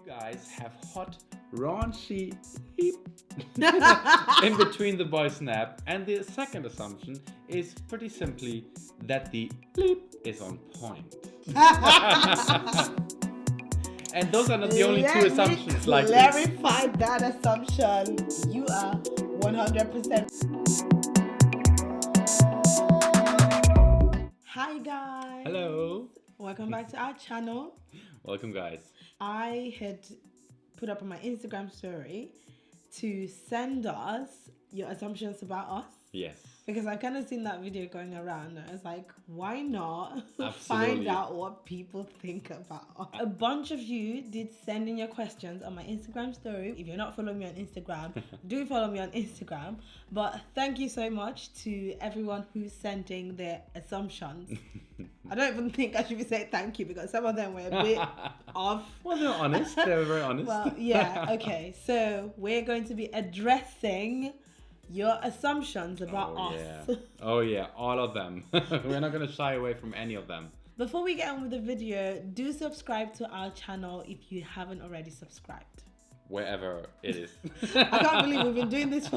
guys have hot, raunchy in between the boy snap, and the second assumption is pretty simply that the bleep is on point. And those are not the only two assumptions. Like clarify that assumption. You are 100%. Hi guys. Hello. Welcome back to our channel. Welcome guys. I had put up on my Instagram story to send us your assumptions about us. Yes. Because I kind of seen that video going around and I was like, why not Absolutely. find out what people think about us? A bunch of you did send in your questions on my Instagram story. If you're not following me on Instagram, do follow me on Instagram. But thank you so much to everyone who's sending their assumptions. I don't even think I should be saying thank you because some of them were a bit off. Well, they're honest. They're very honest. Well, yeah, okay. So we're going to be addressing your assumptions about us. Yeah. Oh yeah, all of them. We're not going to shy away from any of them. Before we get on with the video, do subscribe to our channel if you haven't already subscribed. Wherever it is. I can't believe we've been doing this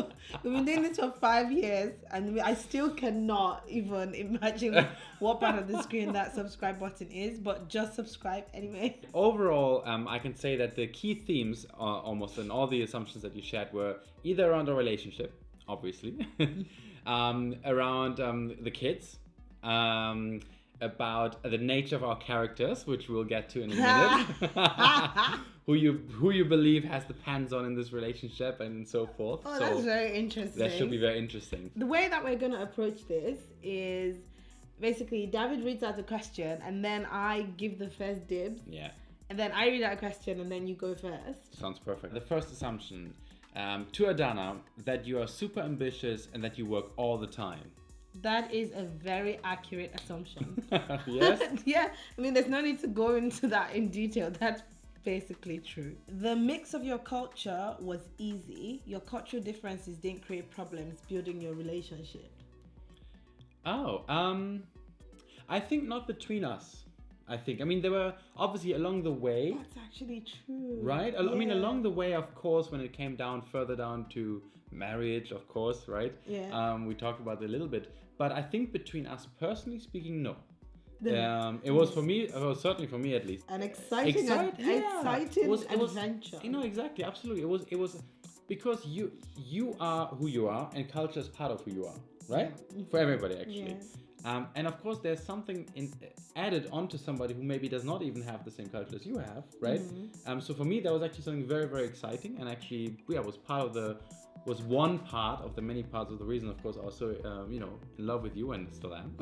for 5 years and I still cannot even imagine what part of the screen that subscribe button is, but just subscribe anyway. Overall, I can say that the key themes almost in all the assumptions that you shared were either around a relationship, obviously, around the kids, about the nature of our characters, which we'll get to in a minute, who you believe has the pants on in this relationship and so forth. Oh, so that's very interesting. That should be very interesting. The way that we're going to approach this is basically David reads out the question and then I give the first dibs. Yeah. And then I read out a question and then you go first. Sounds perfect. The first assumption to Adanna, that you are super ambitious and that you work all the time. That is a very accurate assumption. Yes? Yeah, I mean, there's no need to go into that in detail. That's basically true. The mix of your culture was easy. Your cultural differences didn't create problems building your relationship. Oh, I think not between us. I mean, there were obviously along the way. That's actually true. Right? Yeah. I mean, along the way, of course, when it came further down to marriage, of course, right? Yeah. We talked about it a little bit. But I think between us, personally speaking, no. It was for me, certainly for me at least. An exciting adventure. You know, exactly, absolutely. It was because you are who you are and culture is part of who you are, right? Yeah. For everybody, actually. Yeah. And of course, there's something added onto somebody who maybe does not even have the same culture as you have, right? Mm-hmm. So for me, that was actually something very, very exciting, and actually, was one part of the many parts of the reason, of course, also in love with you and still am.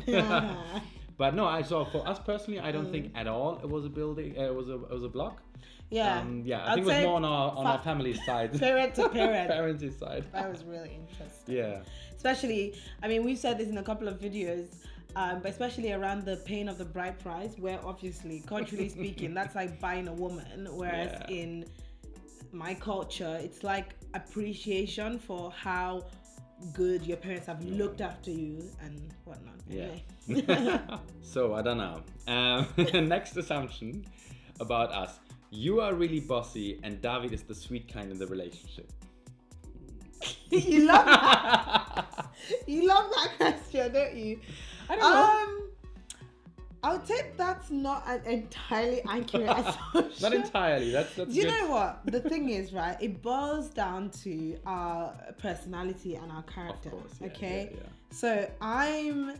But no, I saw for us personally, I don't think at all it was a building. It was a block. Yeah. I think it was more on our family's side. Parent to parent. Parents' side. That was really interesting. Yeah. Especially, I mean, we've said this in a couple of videos, but especially around the paying of the bride price, where obviously, culturally speaking, that's like buying a woman. Whereas in my culture, it's like appreciation for how good your parents have looked after you and whatnot. Anyway. Yeah. So, Adanna, next assumption about us. You are really bossy and David is the sweet kind in the relationship. You love that. You love that question, don't you? I don't know. I would say that's not an entirely accurate assumption. Not entirely. That's Do you know what? The thing is, right? It boils down to our personality and our character. Of course, yeah, okay. Yeah. So I'm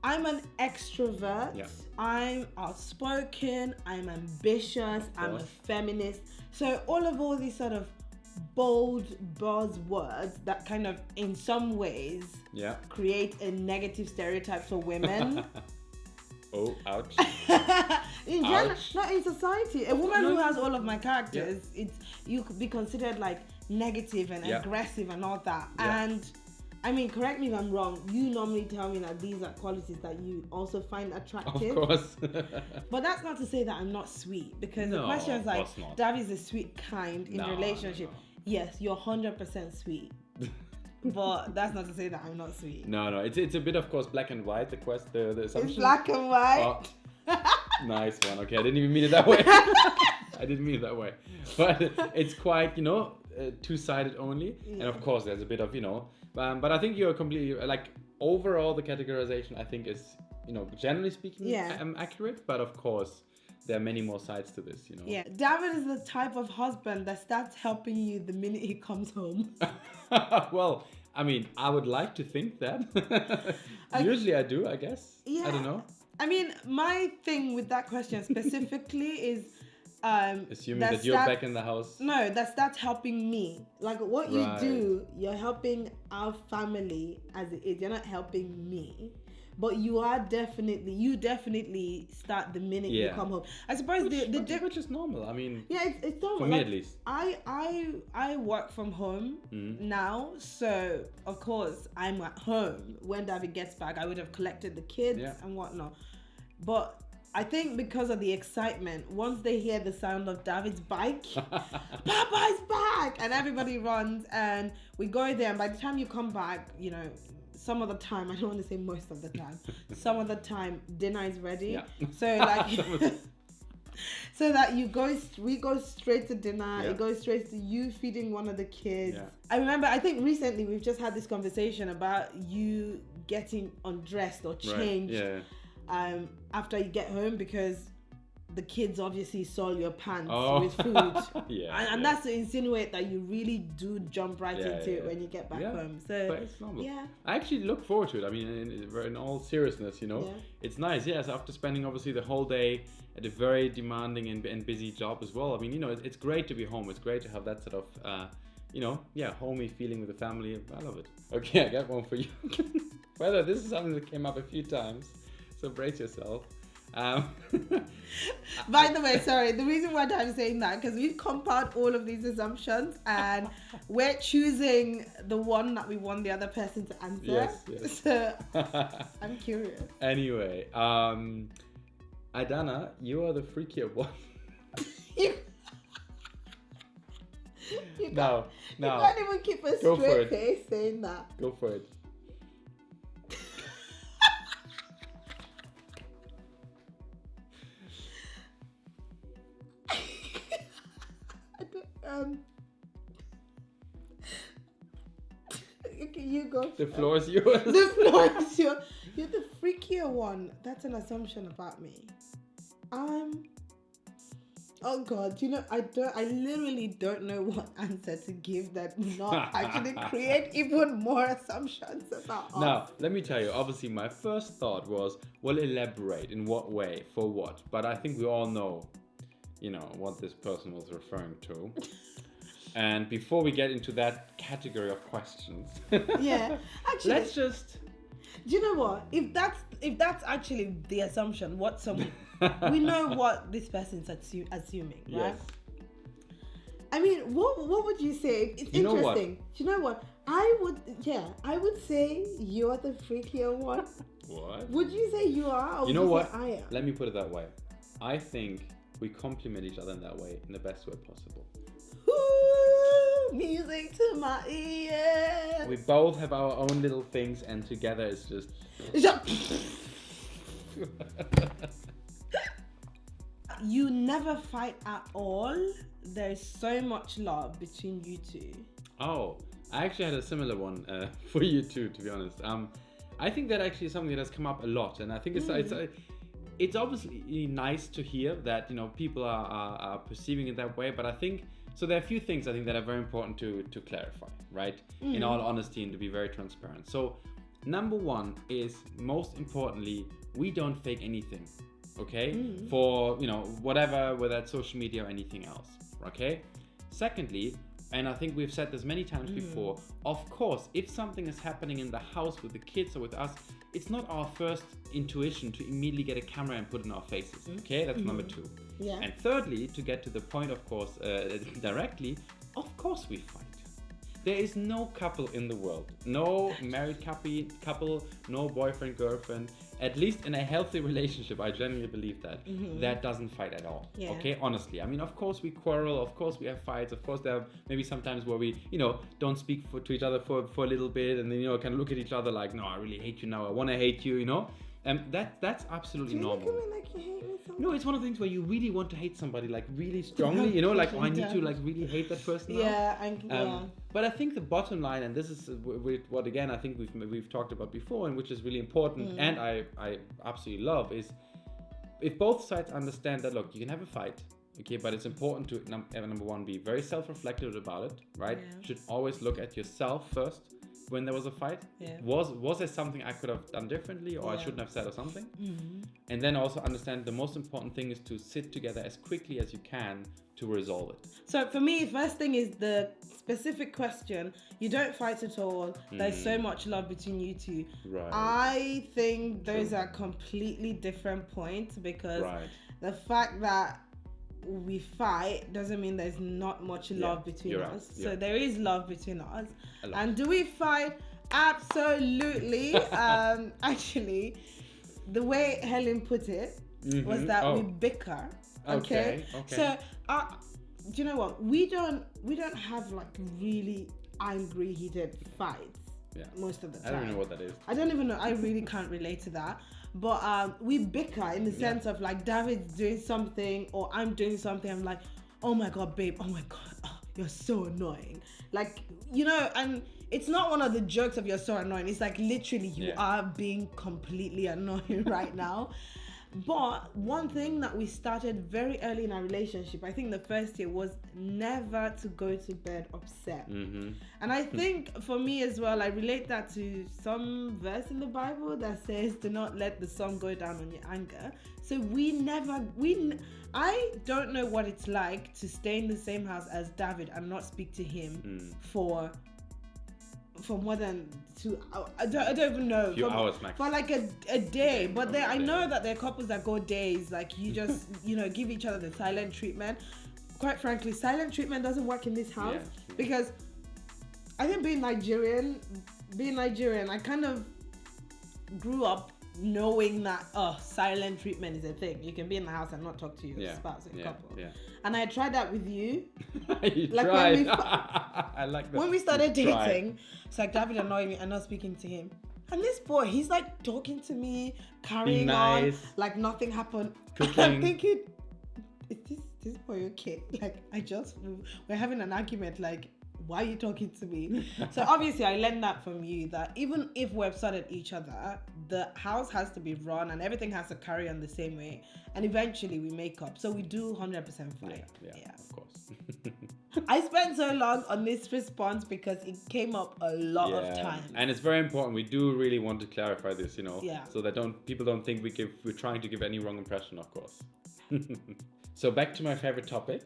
an extrovert. Yeah. I'm outspoken. I'm ambitious. I'm a feminist. So all these sort of bold buzzwords that kind of in some ways create a negative stereotype for women. Oh, ouch. In general, not in society. A woman who has all of my characters, you could be considered like negative and aggressive and all that. And I mean, correct me if I'm wrong, you normally tell me that these are qualities that you also find attractive. Of course. But that's not to say that I'm not sweet, because the question is like, David's a sweet kind in a relationship. No. Yes, you're 100% sweet. But that's not to say that I'm not sweet. No, it's a bit, of course, black and white. The assumption. It's black and white. Nice one. Okay, I didn't even mean it that way. I didn't mean it that way. But it's quite, two-sided only. Yeah. And of course, there's a bit of, but I think you're completely, like, overall, the categorization, I think, is, generally speaking, accurate. But of course, there are many more sides to this, Yeah, David is the type of husband that starts helping you the minute he comes home. Well, I mean, I would like to think that. Usually I do, I guess. Yeah. I don't know. I mean, my thing with that question specifically is... assuming that you're back in the house. No, that's helping me. Like, what you do, you're helping our family as it is. You're not helping me. But you definitely start the minute you come home. I suppose which is normal. I mean, it's normal. For me, at least. I work from home now, so of course I'm at home. When David gets back, I would have collected the kids and whatnot. But I think because of the excitement, once they hear the sound of David's bike, Papa's back, and everybody runs, and we go there. And by the time you come back, some of the time, I don't want to say most of the time, some of the time dinner is ready. Yeah. So like, so that we go straight to dinner. Yeah. It goes straight to you feeding one of the kids. Yeah. I think recently we've just had this conversation about you getting undressed or changed after you get home, because the kids obviously saw your pants with food. And that's to insinuate that you really do jump right into it when you get back home. So but it's normal. Yeah. I actually look forward to it. I mean, in all seriousness, it's nice. Yes, after spending obviously the whole day at a very demanding and busy job as well. I mean, it's great to be home. It's great to have that sort of, homey feeling with the family. I love it. Okay, I got one for you. Whether this is something that came up a few times, so brace yourself. By the way, sorry, the reason why I'm saying that, because we've compiled all of these assumptions and we're choosing the one that we want the other person to answer. Yes. So I'm curious. Anyway, Adanna, you are the freakier one. You can't even keep a straight face saying that. Go for it. Okay, you go. The floor is yours. The floor is yours. You're the freakier one. That's an assumption about me. Oh God, I literally don't know what answer to give that not actually create even more assumptions about us. Now, let me tell you, obviously my first thought was, well, elaborate in what way, for what? But I think we all know, what this person was referring to. And before we get into that category of questions, actually, let's just... Do you know what? If that's actually the assumption, we know what this person's assuming, right? Yes. I mean, what would you say? It's interesting. Do you know what? I would say you're the freakier one. What? Would you say you are? Or you know what? I am? Let me put it that way. I think we complement each other in that way, in the best way possible. Ooh, music to my ears. We both have our own little things, and together it's just... You never fight at all. There's so much love between you two. Oh, I actually had a similar one for you too, to be honest. I think that actually is something that has come up a lot, and I think it's obviously nice to hear that people are perceiving it that way. But I think so. There are a few things I think that are very important to clarify, right? In all honesty, and to be very transparent. So, number one is, most importantly, we don't fake anything. Okay, for whatever, whether it's social media or anything else. Okay. Secondly, and I think we've said this many times before, of course, if something is happening in the house with the kids or with us, it's not our first intuition to immediately get a camera and put it in our faces. Okay, that's number two. Yeah. And thirdly, to get to the point, of course, directly, of course we fight. There is no couple in the world, no married couple, no boyfriend, girlfriend, at least in a healthy relationship, I genuinely believe that, that doesn't fight at all. Yeah. Okay, honestly. I mean, of course we quarrel, of course we have fights, of course there are maybe sometimes where we, don't speak to each other for a little bit, and then, kind of look at each other like, no, I really hate you now, I want to hate you, That's absolutely Do you normal. look at me like you hate me sometimes? No, it's one of the things where you really want to hate somebody like really strongly, you know, like I need to like really hate that person now. Yeah, But I think the bottom line, and this is what again I think we've talked about before, and which is really important, and I absolutely love, is if both sides understand that, look, you can have a fight, okay, but it's important to number one, be very self-reflective about it, right? Yeah. Should always look at yourself first when there was a fight. Yeah. Was there something I could have done differently, or I shouldn't have said or something? And then also understand the most important thing is to sit together as quickly as you can to resolve it. So for me, first thing is the specific question. You don't fight at all. There's so much love between you two. Right. I think those are completely different points, because the fact that we fight doesn't mean there's not much love between us. So there is love between us. And do we fight? Absolutely. Actually, the way Helen put it was that we bicker. Okay. So do you know what? We don't have like really angry, heated fights most of the time. I don't know what that is. I don't even know. I really can't relate to that. But we bicker in the sense of like David's doing something or I'm doing something. I'm like, oh my God, babe. Oh my God. Oh, you're so annoying. Like, you know, and it's not one of the jokes of you're so annoying. It's like literally you are being completely annoying right now. But one thing that we started very early in our relationship, I think the first year, was never to go to bed upset. And I think for me as well, I relate that to some verse in the Bible that says, do not let the sun go down on your anger. So I don't know what it's like to stay in the same house as David and not speak to him for more than 2 hours. I don't even know. A few hours max. For like a day. But I know that there are couples that go days. Like you just, give each other the silent treatment. Quite frankly, silent treatment doesn't work in this house. Because I think being Nigerian, I kind of grew up knowing that silent treatment is a thing. You can be in the house and not talk to your spouse or your couple. And I tried that with you. You like tried. When I like that. when we started dating, it's like David annoying me and not speaking to him. And this boy, he's like talking to me, carrying on, like nothing happened. Cooking. I'm thinking, is this boy okay? Like we're having an argument, like, why are you talking to me? So obviously I learned that from you, that even if we're upset at each other, the house has to be run and everything has to carry on the same way. And eventually we make up. So we do 100% fight. Yeah, of course. I spent so long on this response because it came up a lot of times. And it's very important. We do really want to clarify this, Yeah. so that people don't think we're trying to give any wrong impression, of course. So back to my favorite topic.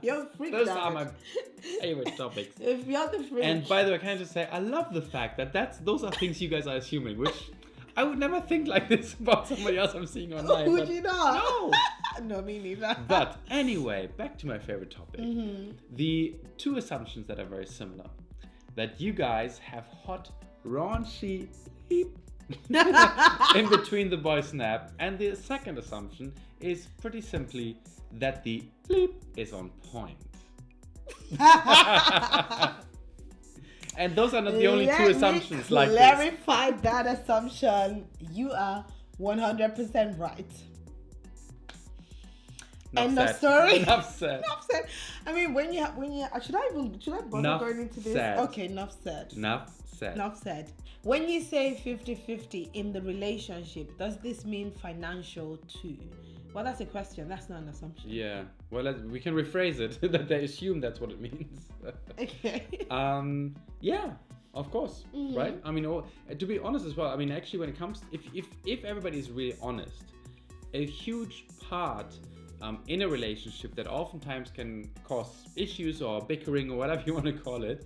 You're freaked Those out. are my favorite topics. If you're the freak. And by the way, can I just say, I love the fact that those are things you guys are assuming, which I would never think like this about somebody else I'm seeing online. Would you not? No. No, me neither. But anyway, back to my favorite topic. The two assumptions that are very similar. That you guys have hot, raunchy bleep in between the boy snap. And the second assumption is pretty simply that the bleep is on point. And those are not the only two assumptions like this. Clarify that assumption. You are 100% right. End of story. Enough said. Enough said. I mean, when you should I bother going into this? Said. Okay, enough said. Enough said. Enough said. When you say 50-50 in the relationship, does this mean financial too? Well, that's a question. That's not an assumption. Yeah. Well, we can rephrase it that they assume that's what it means. Okay. Yeah. Of course. Right. I mean, to be honest as well. I mean, actually, when it comes, if everybody is really honest, a huge part in a relationship that oftentimes can cause issues or bickering or whatever you want to call it,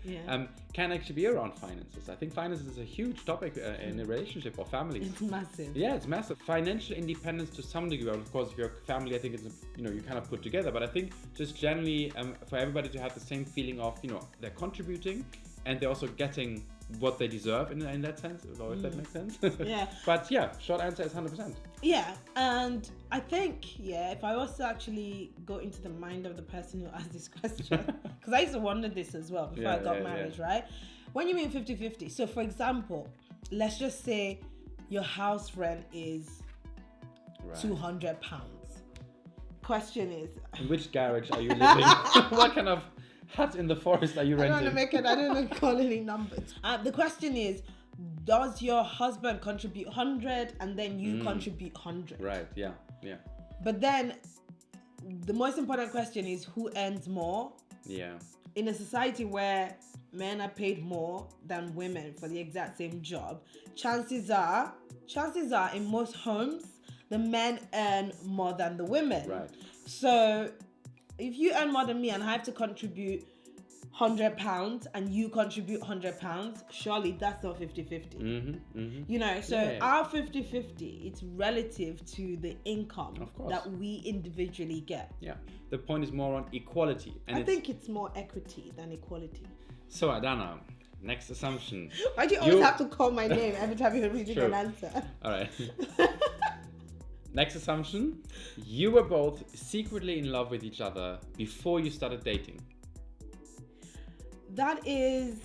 can actually be around finances. I think finances is a huge topic in a relationship or family. It's massive. Yeah, it's massive. Financial independence to some degree. Of course, if you're a family, I think it's you kind of put together. But I think just generally for everybody to have the same feeling of they're contributing and they're also getting what they deserve in that sense, or if that makes sense. Yeah. But yeah, short answer is 100%. Yeah, and I think, if I was to actually go into the mind of the person who asked this question, because I used to wonder this as well before I got married, right? When you mean 50-50, so for example, let's just say your house rent is £200. Question is, in which garage are you living? What kind of hut in the forest are you renting? I don't want to call any numbers. The question is, does your husband contribute 100 and then you contribute 100? Right, yeah. But then the most important question is, who earns more? Yeah. In a society where men are paid more than women for the exact same job, chances are in most homes the men earn more than the women. Right. So if you earn more than me and I have to contribute £100 and you contribute £100, surely that's not 50-50. You know, so our 50-50, it's relative to the income that we individually get. Yeah. The point is more on equality. And I think it's more equity than equality. So, Adanna, next assumption. Why do you always have to call my name every time you're reading an answer? All right. Next assumption. You were both secretly in love with each other before you started dating. That is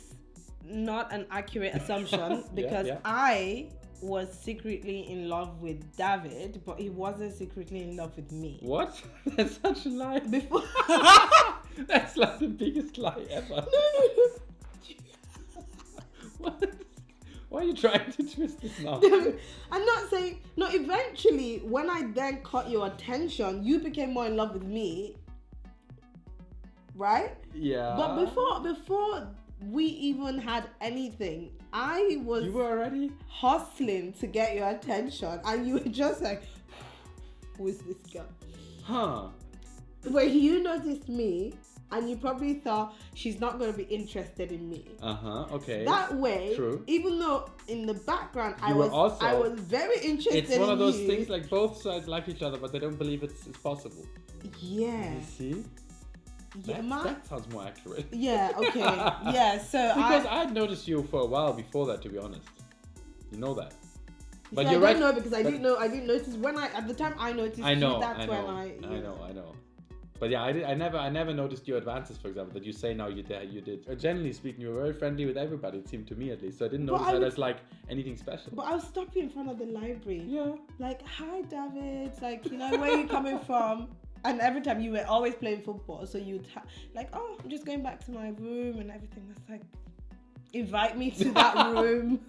not an accurate assumption because I was secretly in love with David, but he wasn't secretly in love with me. What? That's such a lie. Before That's like the biggest lie ever. No. What? Why are you trying to twist this now? I'm not saying... No, eventually, when I then caught your attention, you became more in love with me. Right? Yeah. But before we even had anything, I was... You were already? Hustling to get your attention. And you were just like, who is this girl? Huh. When you noticed me, and you probably thought she's not going to be interested in me. Okay. That way, true. Even though in the background I you was very interested in you. It's one of those things like both sides like each other, but they don't believe it's possible. Yeah. You see? Yeah, that sounds more accurate. Yeah, okay. Yeah, so because I'd noticed you for a while before that, to be honest. You know that. But you're right. I don't know because I didn't notice when at the time I noticed you. I know. But yeah, I never noticed your advances, for example, that you say now you did. Generally speaking, you were very friendly with everybody, it seemed to me at least. So I didn't notice that as like anything special. But I would stop you in front of the library. Yeah. Like, hi David, like, you know, where are you coming from? And every time you were always playing football, so you'd like, oh, I'm just going back to my room and everything. That's like, invite me to that room.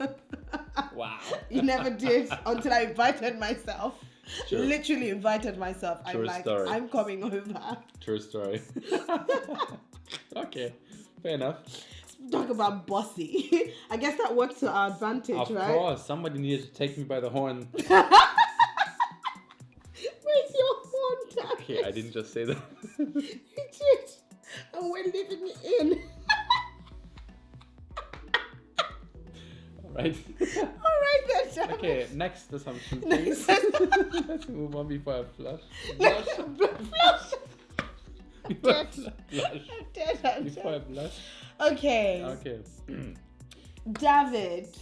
Wow. You never did until I invited myself. True. Literally invited myself. True I'm like, story. I'm coming over. True story. Okay, fair enough. Talk about bossy. I guess that worked to our advantage, right? Of course, somebody needed to take me by the horn. Where's your horn, David? Okay, I didn't just say that. You did. And we're living it in. Right. All right then, David. Okay, next assumption, please. Let's move on before I flush. Flush. Before I blush. Okay. David.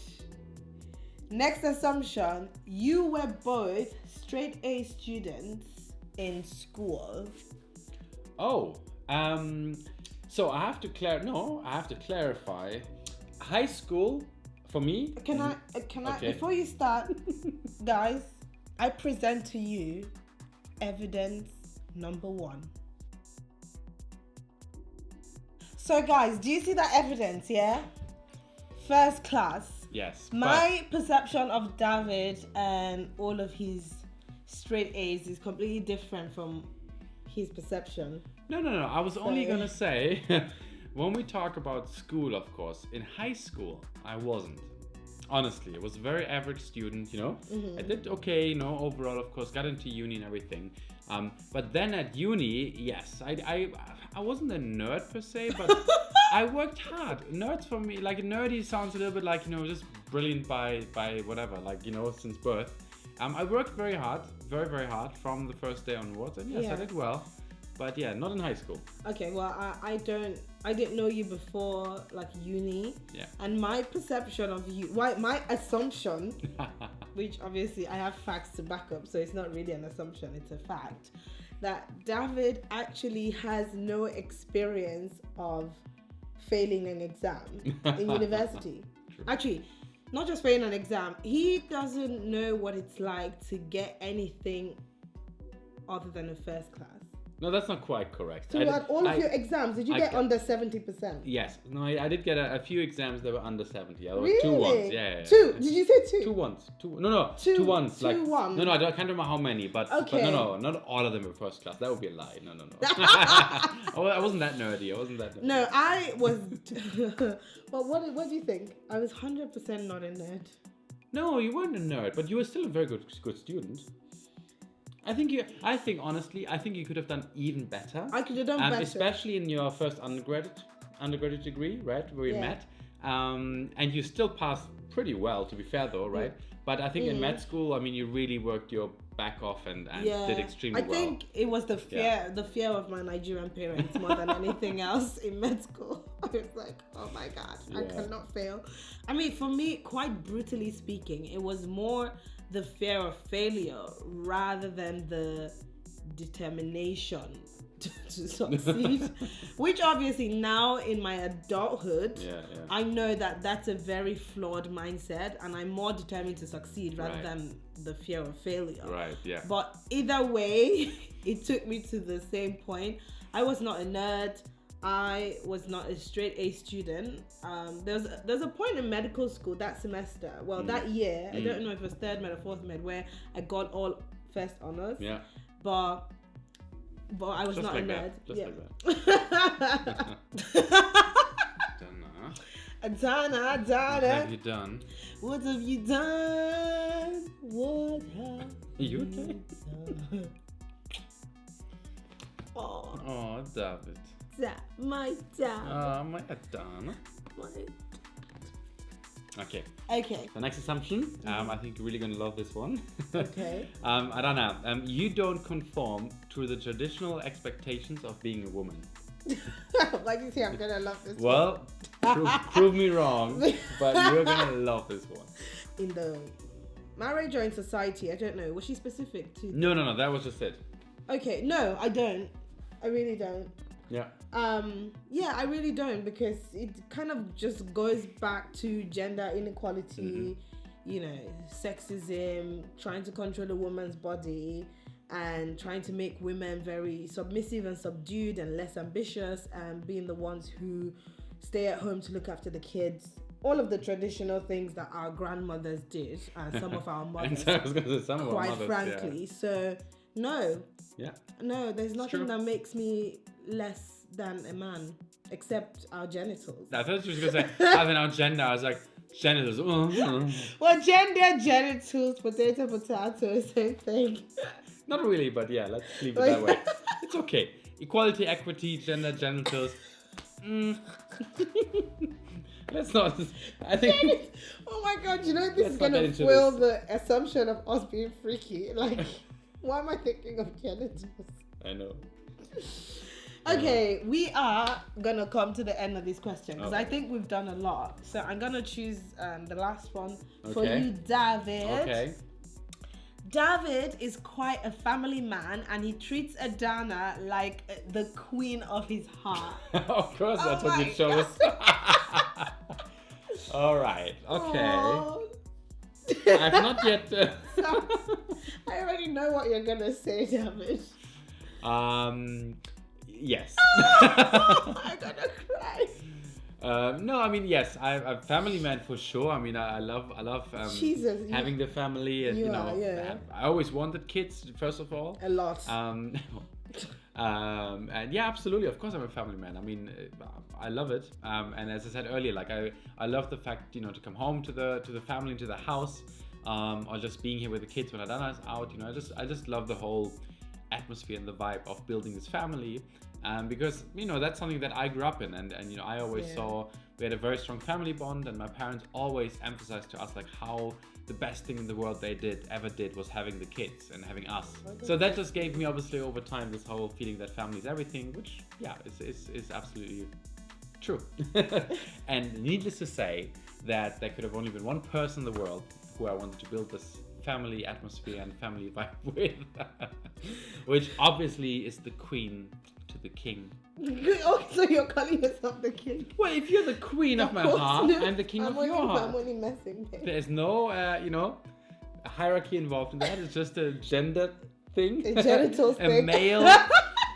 Next assumption. You were both straight A students in school. Oh. So I have to clarify. High school. For me? Can I, before you start, guys, I present to you evidence number 1. So guys, do you see that evidence, yeah? First class. Yes. My perception of David and all of his straight A's is completely different from his perception. No. I was only going to say... When we talk about school, of course, in high school, I wasn't. Honestly, I was a very average student, you know. I did okay, you know, overall, of course, got into uni and everything. But then at uni, yes, I wasn't a nerd per se, but I worked hard. Nerds for me, like nerdy sounds a little bit like, you know, just brilliant by whatever, like, you know, since birth. I worked very hard, very, very hard from the first day onwards. And yes, I did well. But yeah, not in high school. Okay, well, I didn't know you before like uni. Yeah. And my perception of you, my assumption, which obviously I have facts to back up, so it's not really an assumption, it's a fact, that David actually has no experience of failing an exam in university. True. Actually, not just failing an exam, he doesn't know what it's like to get anything other than a first class. No, that's not quite correct. So at all of your exams, did you get under 70%? Yes. No, I did get a few exams that were under 70. Really? 2 ones. Yeah. Two? Did you say 2? 2 ones. No. 2 ones. Two like, ones. No, I can't remember how many, but, Okay. but no, not all of them were first class. That would be a lie. No. I wasn't that nerdy. No, I was. Well, what do you think? I was 100% not a nerd. No, you weren't a nerd, but you were still a very good student. I think honestly, you could have done even better. I could have done better. Especially in your first undergraduate degree, right, where we met. And you still passed pretty well, to be fair though, right? But I think in med school, I mean, you really worked your back off and did extremely well. I think it was the fear of my Nigerian parents more than anything else in med school. I was like, oh my God, I cannot fail. I mean, for me, quite brutally speaking, it was more the fear of failure rather than the determination to succeed, which obviously now in my adulthood, I know that that's a very flawed mindset, and I'm more determined to succeed rather than the fear of failure. Right, yeah. But either way, it took me to the same point. I was not a nerd. I was not a straight A student. There's a point in medical school that semester, that year, I don't know if it was third med or fourth med, where I got all first honors. Yeah. But I was not a nerd. Like that. Adanna. What have you done? What have you done? What have you done? Oh, David. My dad. My Adanna. Okay. So next assumption. I think you're really gonna love this one. Okay. Adanna, you don't conform to the traditional expectations of being a woman. Why do you say I'm gonna love this one? Well, prove me wrong, but you're gonna love this one. In the marriage or in society, I don't know. Was she specific to? No, that was just it. Okay, no, I don't. I really don't. Yeah. I really don't, because it kind of just goes back to gender inequality, sexism, trying to control a woman's body, and trying to make women very submissive and subdued and less ambitious, and being the ones who stay at home to look after the kids. All of the traditional things that our grandmothers did, and some of our mothers, I was gonna say some of our mothers, frankly. So no. Yeah. No, there's nothing that makes me less than a man, except our genitals. I thought you were going to say, having our gender. I was like, genitals. Well, gender, genitals, potato, same thing. Not really, but yeah, let's leave it that way. It's okay. Equality, equity, gender, genitals. Let's not. I think. Oh my God, this is going to foil the assumption of us being freaky. Like, why am I thinking of genitals? I know. Okay, we are gonna come to the end of this question because I think we've done a lot. So I'm gonna choose the last one for you, David. Okay. David is quite a family man, and he treats Adanna like the queen of his heart. Of course, that's what you chose. All right. Okay. I've not yet. I already know what you're gonna say, David. Yes. I'm gonna cry. No, I mean, yes, I'm a family man for sure. I mean, I love having the family, and I always wanted kids, first of all. A lot. And yeah, absolutely. Of course, I'm a family man. I mean, I love it. And as I said earlier, like I love the fact, to come home to the family, to the house, or just being here with the kids when Adanna is out. I just love the whole atmosphere and the vibe of building this family, because that's something that I grew up in, and I always saw we had a very strong family bond, and my parents always emphasized to us like how the best thing in the world they ever did was having the kids and having us. So that just gave me obviously over time this whole feeling that family is everything, which is absolutely true. And needless to say that there could have only been one person in the world who I wanted to build this family atmosphere and family vibe with, which obviously is the queen to the king. Oh, so you're calling yourself the king? Well, if you're the queen of my heart, I'm the king of your heart. I'm only messing. There's no, a hierarchy involved in that. It's just a gender thing. A genital a thing.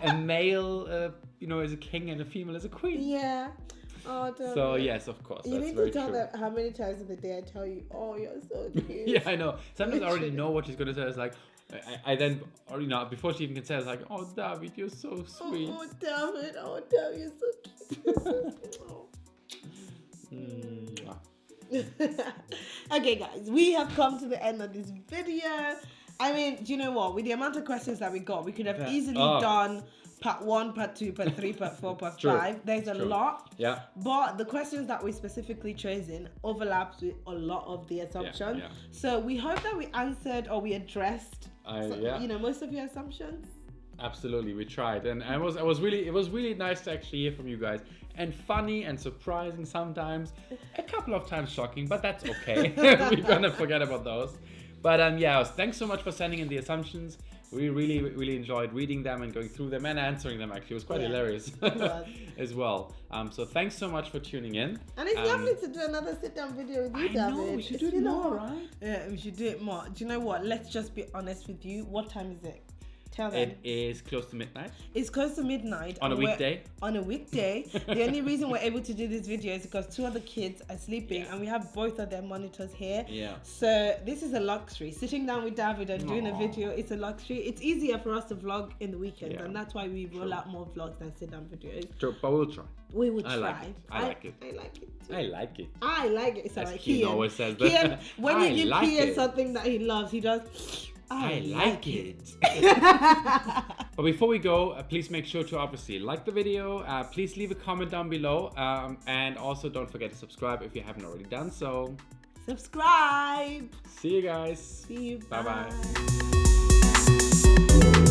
a male, is a king and a female is a queen. Yeah. Oh, don't so know. yes, of course. You that's need very to tell true. them how many times in the day I tell you, oh, you're so cute. Yeah, I know. Sometimes I already know what she's gonna say. It's like, I then, or before she even can say, it's like, oh, David, you're so sweet. Oh, David, you're so cute. Okay, guys, we have come to the end of this video. I mean, do you know what? With the amount of questions that we got, we could have easily done part 1, part 2, part 3, part 4, part 5. There's a lot. Yeah. But the questions that we specifically chosen overlaps with a lot of the assumptions. Yeah. So we hope that we answered or we addressed most of your assumptions. Absolutely, we tried, and it was really nice to actually hear from you guys, and funny and surprising sometimes, a couple of times shocking, but that's okay. We're gonna forget about those. But thanks so much for sending in the assumptions. We really enjoyed reading them and going through them and answering them. Actually, it was quite hilarious as well. So thanks so much for tuning in. And it's lovely to do another sit-down video with you, David. I know, we should do it more, right? Yeah, we should do it more. Do you know what? Let's just be honest with you. What time is it? Tell them. It is close to midnight. It's close to midnight. On a weekday. On a weekday. The only reason we're able to do this video is because 2 of the kids are sleeping and we have both of their monitors here. Yeah. So this is a luxury. Sitting down with David and doing a video, it's a luxury. It's easier for us to vlog in the weekend, and that's why we roll out more vlogs than sit-down videos. True, but we'll try. We will I try. like it. I like it. I like it too. I like it. I like it. It's As like Kian always says that. Kian, when you give like Kian it. something that he loves, he does. I like it. But before we go, please make sure to obviously like the video. Please leave a comment down below. And also don't forget to subscribe if you haven't already done so. Subscribe. See you guys. See you. Bye-bye. Bye.